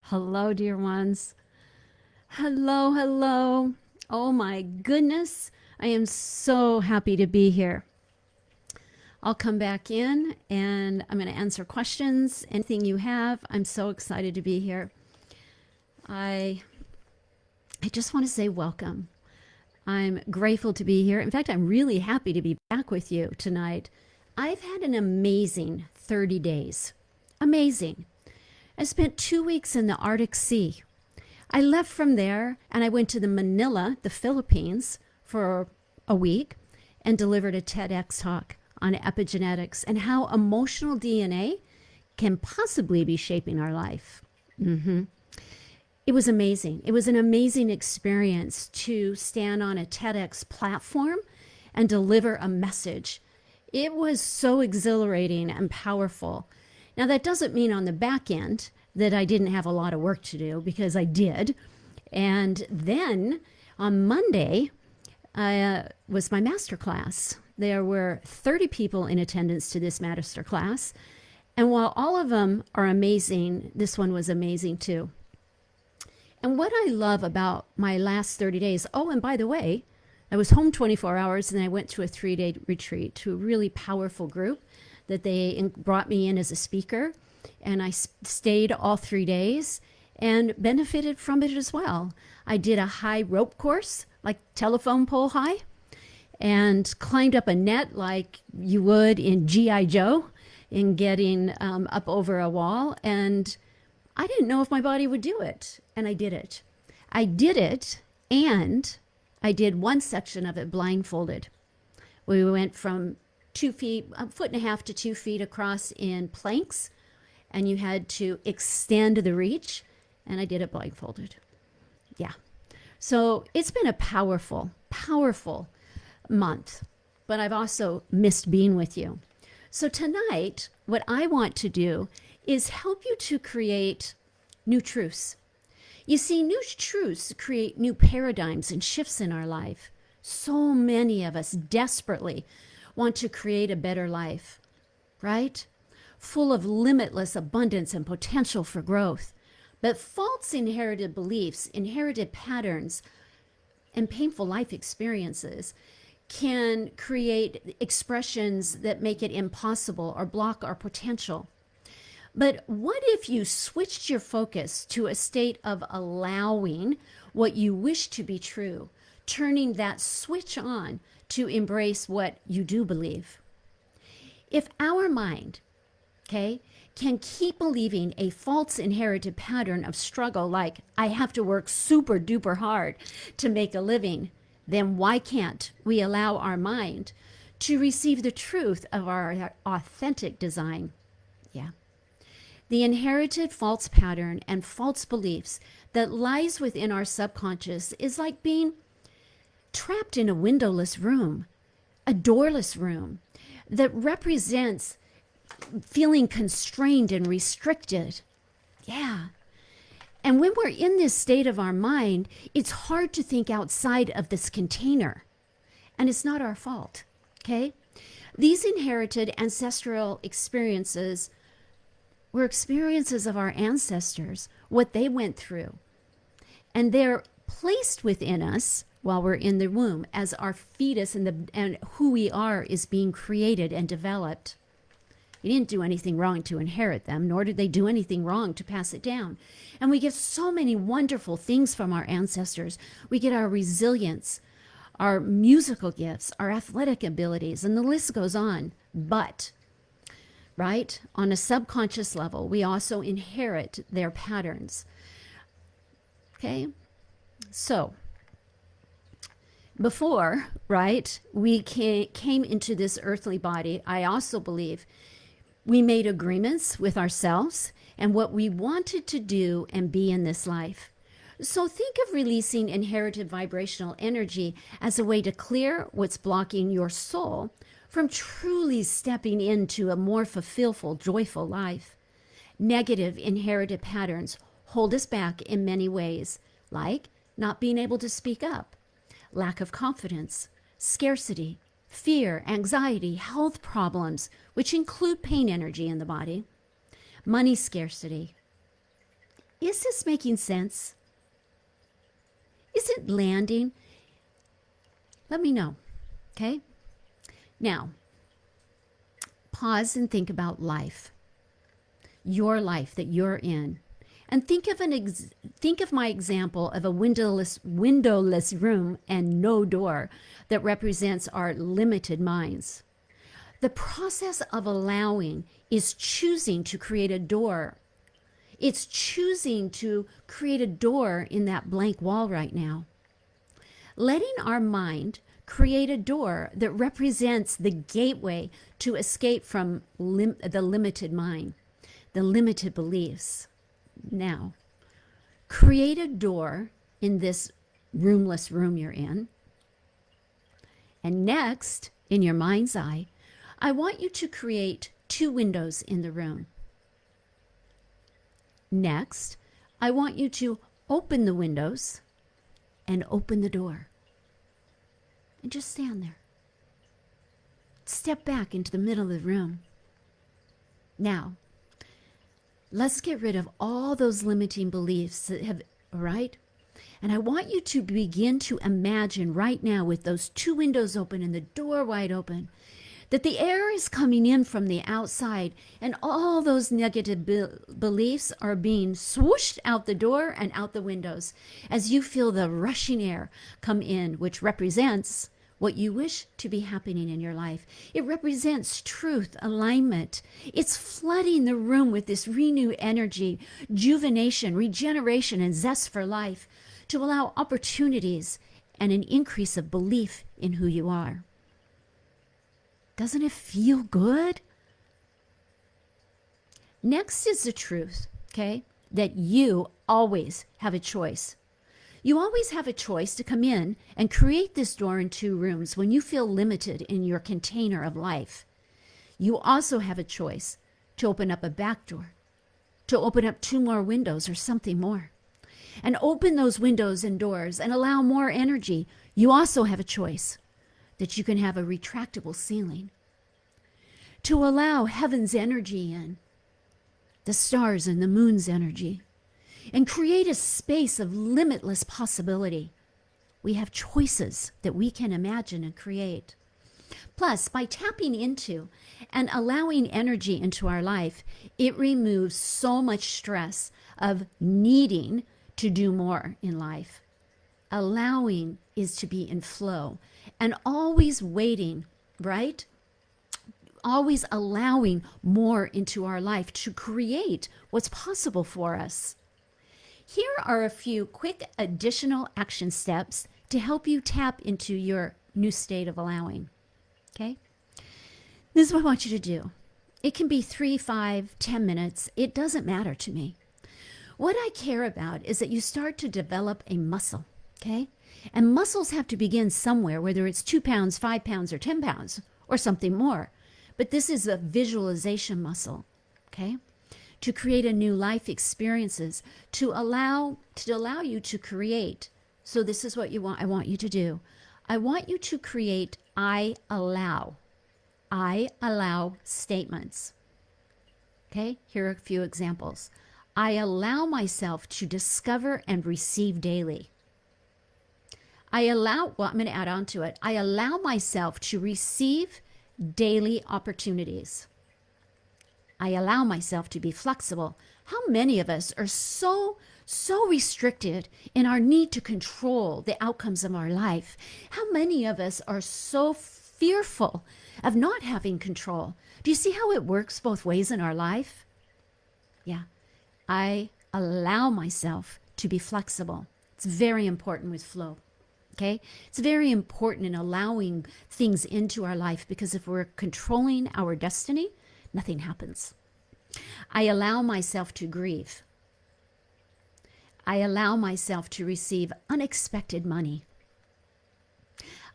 Hello, dear ones. Hello, hello. Oh my goodness. I am so happy to be here. I'll come back in and I'm going to answer questions, anything you have. I'm so excited to be here. I just want to say welcome. I'm grateful to be here. In fact, I'm really happy to be back with you tonight. I've had an amazing 30 days. Amazing. I spent 2 weeks in the Arctic Sea. I left from there and I went to the Manila, the Philippines, for a week and delivered a TEDx talk on epigenetics and how emotional DNA can possibly be shaping our life. It was amazing. It was an amazing experience to stand on a TEDx platform and deliver a message. It was so exhilarating and powerful. Now, that doesn't mean on the back end that I didn't have a lot of work to do, because I did. And then on Monday was my master class. There were 30 people in attendance to this master class. And while all of them are amazing, this one was amazing too. And what I love about my last 30 days, oh, and by the way, I was home 24 hours and I went to a 3-day retreat to a really powerful group that they brought me in as a speaker. And I stayed all 3 days and benefited from it as well. I did a high rope course, like telephone pole high, and climbed up a net like you would in G.I. Joe in getting up over a wall. And I didn't know if my body would do it. And I did it. I did it, and I did one section of it blindfolded. We went from 2 feet, a foot and a half to 2 feet across in planks, and you had to extend the reach, and I did it blindfolded. Yeah. So it's been a powerful, powerful month, but I've also missed being with you. So tonight, what I want to do is help you to create new truths. You see, new truths create new paradigms and shifts in our life. So many of us desperately want to create a better life, right? Full of limitless abundance and potential for growth. But false inherited beliefs, inherited patterns, and painful life experiences can create expressions that make it impossible or block our potential. But what if you switched your focus to a state of allowing what you wish to be true, turning that switch on to embrace what you do believe? If our mind, can keep believing a false inherited pattern of struggle, like I have to work super duper hard to make a living, then why can't we allow our mind to receive the truth of our authentic design? Yeah. The inherited false pattern and false beliefs that lies within our subconscious is like being trapped in a windowless room, a doorless room that represents feeling constrained and restricted. Yeah. And when we're in this state of our mind, it's hard to think outside of this container. And it's not our fault, okay? These inherited ancestral experiences were experiences of our ancestors, what they went through. And they're placed within us while we're in the womb as our fetus, and who we are is being created and developed. We didn't do anything wrong to inherit them, nor did they do anything wrong to pass it down. And we get so many wonderful things from our ancestors. We get our resilience, our musical gifts, our athletic abilities, and the list goes on. But, right, on a subconscious level, we also inherit their patterns. Okay? So, before, right, we came into this earthly body, I also believe we made agreements with ourselves and what we wanted to do and be in this life. So think of releasing inherited vibrational energy as a way to clear what's blocking your soul from truly stepping into a more fulfilled, joyful life. Negative inherited patterns hold us back in many ways, like not being able to speak up, lack of confidence, scarcity, fear, anxiety, health problems, which include pain energy in the body, money scarcity, Is this making sense? Is it landing? Let me know, okay? Now, pause and think about life, your life that you're in. And think of my example of a windowless room and no door that represents our limited minds. The process of allowing is choosing to create a door. It's choosing to create a door in that blank wall right now. Letting our mind create a door that represents the gateway to escape from the limited mind, the limited beliefs. Now, create a door in this roomless room you're in. And next, in your mind's eye, I want you to create 2 windows in the room. Next, I want you to open the windows and open the door. And just stand there. Step back into the middle of the room. Now, let's get rid of all those limiting beliefs that have, right? And I want you to begin to imagine right now with those 2 windows open and the door wide open, that the air is coming in from the outside and all those negative beliefs are being swooshed out the door and out the windows as you feel the rushing air come in, which represents what you wish to be happening in your life. It represents truth, alignment. It's flooding the room with this renewed energy, rejuvenation, regeneration, and zest for life to allow opportunities and an increase of belief in who you are. Doesn't it feel good? Next is the truth, okay, that you always have a choice. You always have a choice to come in and create this door in 2 rooms when you feel limited in your container of life. You also have a choice to open up a back door, to open up 2 more windows or something more, and open those windows and doors and allow more energy. You also have a choice that you can have a retractable ceiling to allow heaven's energy in, the stars and the moon's energy, and create a space of limitless possibility. We have choices that we can imagine and create. Plus, by tapping into and allowing energy into our life, it removes so much stress of needing to do more in life. Allowing is to be in flow and always waiting, right? Always allowing more into our life to create what's possible for us. Here are a few quick additional action steps to help you tap into your new state of allowing. Okay? This is what I want you to do. It can be 3, 5, 10 minutes. It doesn't matter to me. What I care about is that you start to develop a muscle. Okay? And muscles have to begin somewhere, whether it's 2 pounds, 5 pounds, or 10 pounds, or something more. But this is a visualization muscle. Okay? To create a new life experiences, to allow you to create. So this is what I want you to do. I want you to create I allow statements. Okay, here are a few examples. I allow myself to discover and receive daily. I'm going to add on to it. I allow myself to receive daily opportunities. I allow myself to be flexible. How many of us are so restricted in our need to control the outcomes of our life? How many of us are so fearful of not having control? Do you see how it works both ways in our life? Yeah. I allow myself to be flexible. It's very important with flow. Okay? It's very important in allowing things into our life, because if we're controlling our destiny, nothing happens. I allow myself to grieve. I allow myself to receive unexpected money.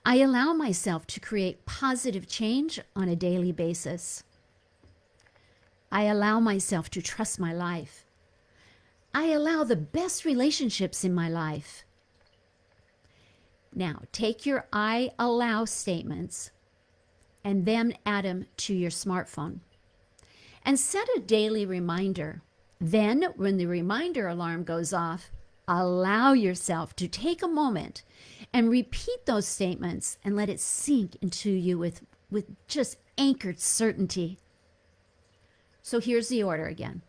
I allow myself to create positive change on a daily basis. I allow myself to trust my life. I allow the best relationships in my life. Now, take your I allow statements and then add them to your smartphone. And set a daily reminder Then, when the reminder alarm goes off, allow yourself to take a moment and repeat those statements and let it sink into you with just anchored certainty. So here's the order again.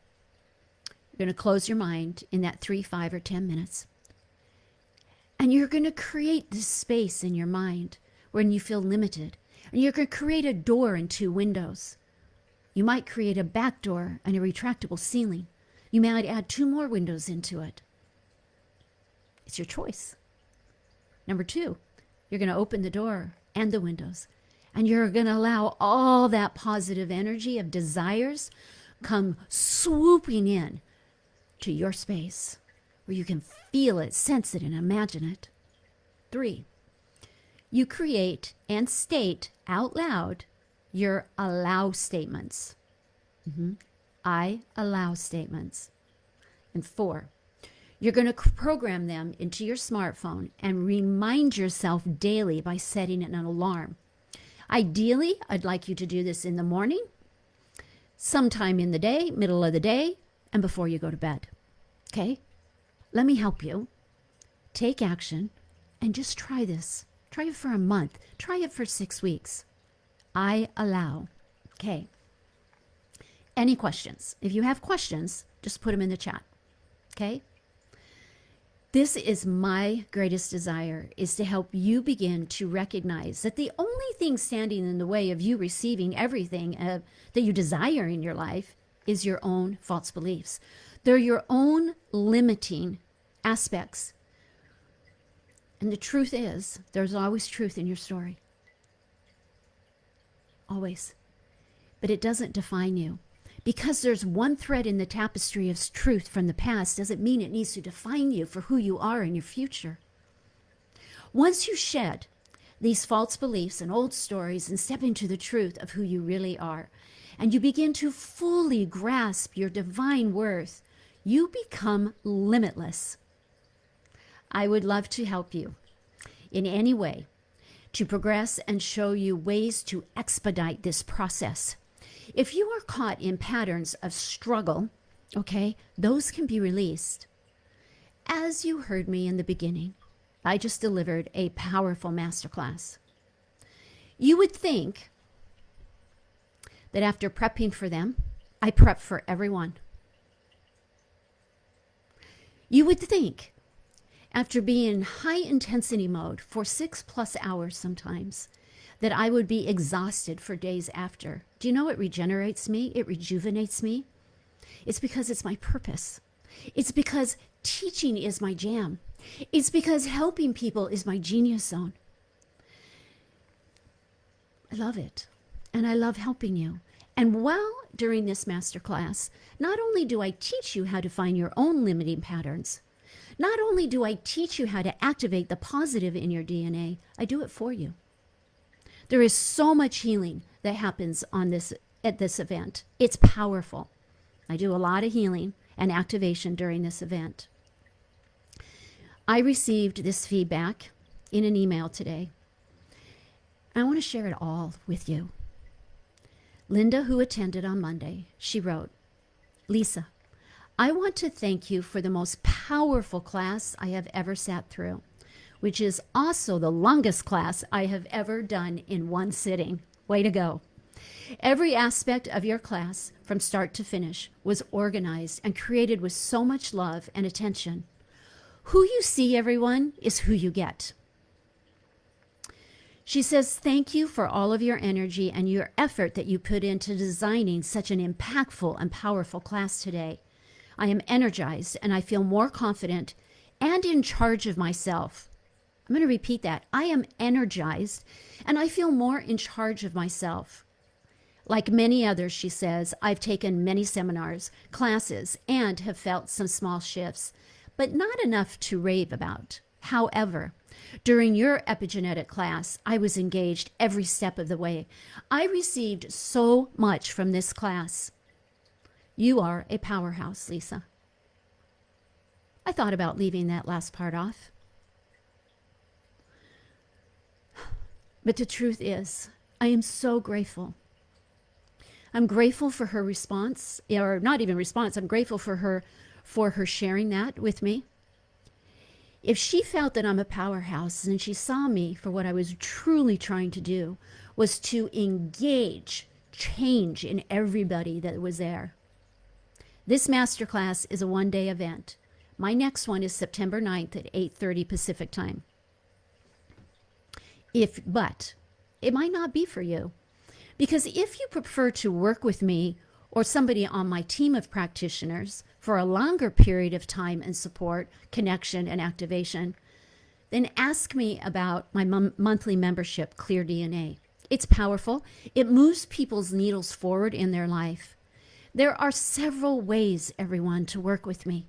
You're going to close your mind in that 3, 5, or 10 minutes. And you're going to create this space in your mind when you feel limited. And you're going to create a door and 2 windows. You might create a back door and a retractable ceiling. You might add 2 more windows into it. It's your choice. Number 2, you're going to open the door and the windows. And you're going to allow all that positive energy of desires come swooping in to your space where you can feel it, sense it, and imagine it. 3, you create and state out loud your allow statements. I allow statements. And 4, you're going to program them into your smartphone and remind yourself daily by setting an alarm. Ideally, I'd like you to do this in the morning, sometime in the day, middle of the day, and before you go to bed. Okay? Let me help you. Take action and just try this. Try it for a month. Try it for 6 weeks. I allow. Okay. Any questions? If you have questions, just put them in the chat. Okay? This is my greatest desire, is to help you begin to recognize that the only thing standing in the way of you receiving everything that you desire in your life is your own false beliefs. They're your own limiting aspects. And the truth is, there's always truth in your story. Always. But it doesn't define you. Because there's one thread in the tapestry of truth from the past doesn't mean it needs to define you for who you are in your future. Once you shed these false beliefs and old stories and step into the truth of who you really are, and you begin to fully grasp your divine worth, you become limitless. I would love to help you in any way to progress and show you ways to expedite this process. If you are caught in patterns of struggle, okay, those can be released. As you heard me in the beginning, I just delivered a powerful masterclass. You would think that after prepping for them, I prep for everyone. You would think after being in high intensity mode for 6+ hours sometimes, that I would be exhausted for days after. Do you know what regenerates me? It rejuvenates me. It's because it's my purpose. It's because teaching is my jam. It's because helping people is my genius zone. I love it. And I love helping you. And while during this masterclass, not only do I teach you how to find your own limiting patterns, not only do I teach you how to activate the positive in your DNA, I do it for you. There is so much healing that happens at this event. It's powerful. I do a lot of healing and activation during this event. I received this feedback in an email today. I want to share it all with you. Linda, who attended on Monday, she wrote, Lisa, I want to thank you for the most powerful class I have ever sat through, which is also the longest class I have ever done in one sitting. Way to go. Every aspect of your class, from start to finish, was organized and created with so much love and attention. Who you see, everyone, is who you get. She says, thank you for all of your energy and your effort that you put into designing such an impactful and powerful class today. I am energized and I feel more confident and in charge of myself. I'm going to repeat that. I am energized and I feel more in charge of myself. Like many others, she says, I've taken many seminars, classes, and have felt some small shifts, but not enough to rave about. However, during your epigenetic class, I was engaged every step of the way. I received so much from this class. You are a powerhouse, Lisa. I thought about leaving that last part off. But the truth is, I am so grateful. I'm grateful for her response, or not even response. I'm grateful for her sharing that with me. If she felt that I'm a powerhouse and she saw me for what I was truly trying to do was to engage change in everybody that was there. This masterclass is a one-day event. My next one is September 9th at 8:30 Pacific time. But it might not be for you. Because if you prefer to work with me or somebody on my team of practitioners for a longer period of time and support, connection, and activation, then ask me about my monthly membership, Clear DNA. It's powerful. It moves people's needles forward in their life. There are several ways, everyone, to work with me.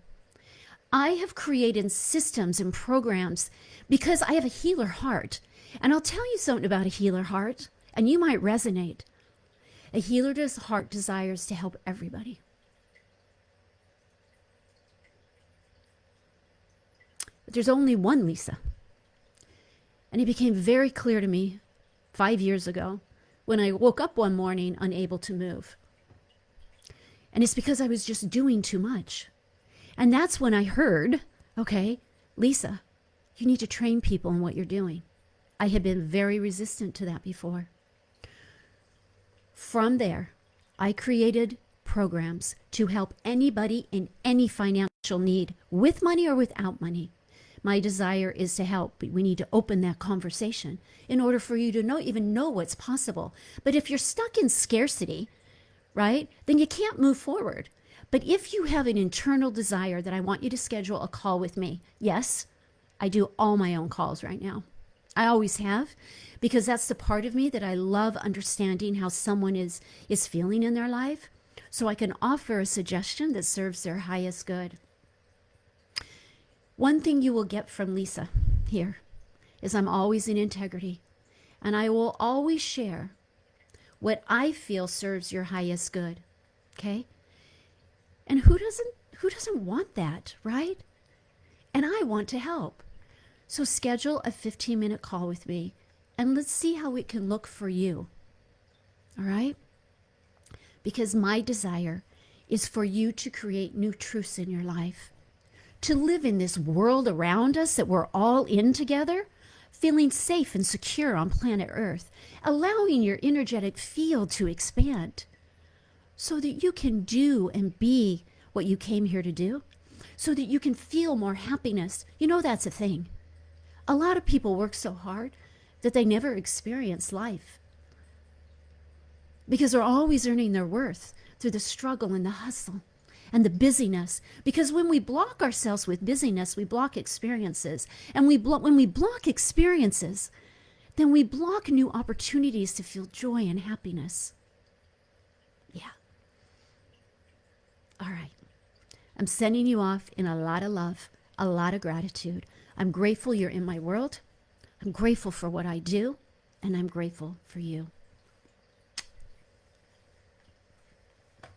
I have created systems and programs because I have a healer heart. And I'll tell you something about a healer heart, and you might resonate. A healer's heart desires to help everybody. But there's only one Lisa. And it became very clear to me 5 years ago when I woke up one morning unable to move. And it's because I was just doing too much. And that's when I heard, okay, Lisa, you need to train people in what you're doing. I had been very resistant to that before. From there, I created programs to help anybody in any financial need, with money or without money. My desire is to help, but we need to open that conversation in order for you to even know what's possible. But if you're stuck in scarcity, right, then you can't move forward. But if you have an internal desire that I want you to schedule a call with me, yes, I do all my own calls right now. I always have, because that's the part of me that I love understanding how someone is feeling in their life, so I can offer a suggestion that serves their highest good. One thing you will get from Lisa here is I'm always in integrity, and I will always share what I feel serves your highest good, okay? And who doesn't want that, right? And I want to help. So schedule a 15-minute call with me, and let's see how it can look for you, all right? Because my desire is for you to create new truths in your life, to live in this world around us that we're all in together, feeling safe and secure on planet Earth, allowing your energetic field to expand so that you can do and be what you came here to do, so that you can feel more happiness. You know, that's a thing. A lot of people work so hard that they never experience life because they're always earning their worth through the struggle and the hustle and the busyness. Because when we block ourselves with busyness, we block experiences. And when we block experiences, then we block new opportunities to feel joy and happiness. Yeah. All right. I'm sending you off in a lot of love, a lot of gratitude. I'm grateful you're in my world. I'm grateful for what I do, and I'm grateful for you.